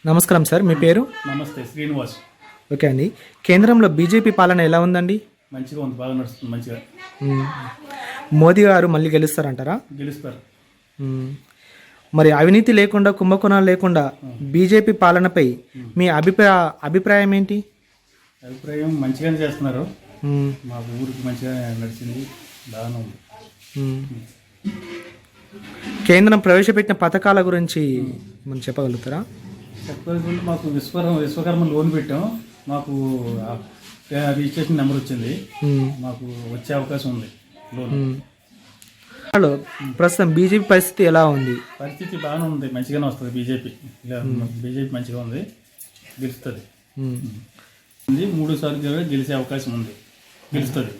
నమస్కారం సార్, మీ పేరు? నమస్తే, శ్రీనివాస్. ఓకే అండి. కేంద్రంలో బీజేపీ పాలన ఎలా ఉందండి? మంచిగా ఉంది, బాగా నడుస్తుంది, మంచిగా. మోదీ గారు మళ్ళీ గెలుస్తారంటారా? గెలుస్తారు. మరి అవినీతి లేకుండా, కుంభకోణాలు లేకుండా బీజేపీ పాలనపై మీ అభిప్రాయం ఏంటి? అభిప్రాయం మంచిగానే చేస్తున్నారు. మా ఊరికి మంచిగా నడిచింది, బాగానే ఉంది. కేంద్రం ప్రవేశపెట్టిన పథకాల గురించి మనం చెప్పగలుగుతారా? చెప్పాల్సింటే మాకు విశ్వకర్మ లోన్ పెట్టాం. మాకు రిజిస్ట్రేషన్ నెంబర్ వచ్చింది. మాకు వచ్చే అవకాశం ఉంది లోన్. హలో, ప్రస్తుతం బీజేపీ పరిస్థితి ఎలా ఉంది? పరిస్థితి బాగానే ఉంది, మంచిగానే వస్తుంది. బీజేపీ మంచిగా ఉంది, గెలుస్తుంది. 3 సార్లు గెలిచే అవకాశం ఉంది, గెలుస్తుంది.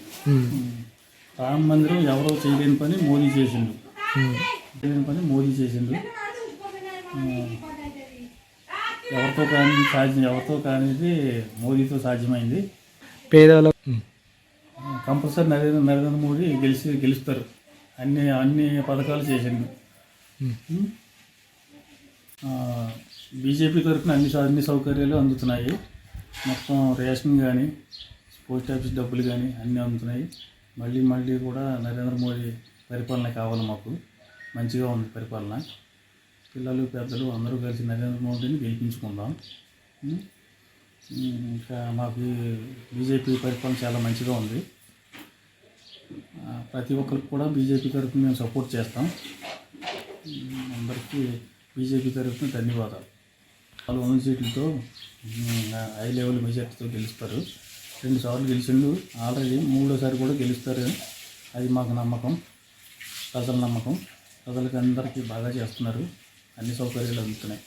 రామ మందిరం ఎవరో చేయలేని పని మోదీ చేసిండు. ఎవరితో కానిది మోదీతో సాధ్యమైంది. పేదవాళ్ళ కంపల్సరీ నరేంద్ర మోడీ గెలుస్తారు. అన్ని పథకాలు చేసిండు. బీజేపీ తరఫున అన్ని సౌకర్యాలు అందుతున్నాయి. మొత్తం రేషన్ కానీ, పోస్ట్ ఆఫీస్ డబ్బులు కానీ అన్నీ అందుతున్నాయి. మళ్ళీ కూడా నరేంద్ర మోడీ పరిపాలన కావాలి మాకు. మంచిగా ఉంది పరిపాలన. పిల్లలు పెద్దలు అందరూ కలిసి నరేంద్ర మోడీని గెలిపించుకుందాం. ఇంకా మాకు బీజేపీ పరిపాలన చాలా మంచిగా ఉంది. ప్రతి ఒక్కరికి కూడా బీజేపీ తరఫున మేము సపోర్ట్ చేస్తాం. అందరికీ బీజేపీ తరఫున ధన్యవాదాలు. 400 సీట్లతో హై లెవెల్ మెజార్టీతో గెలుస్తారు. 2 సార్లు గెలిచిండు, ఆల్రెడీ 3వసారి కూడా గెలుస్తారు. అది మాకు నమ్మకం, ప్రజల నమ్మకం. ప్రజలకి అందరికీ బాగా చేస్తున్నారు, అన్ని సౌకర్యాలు అందుతున్నాయి.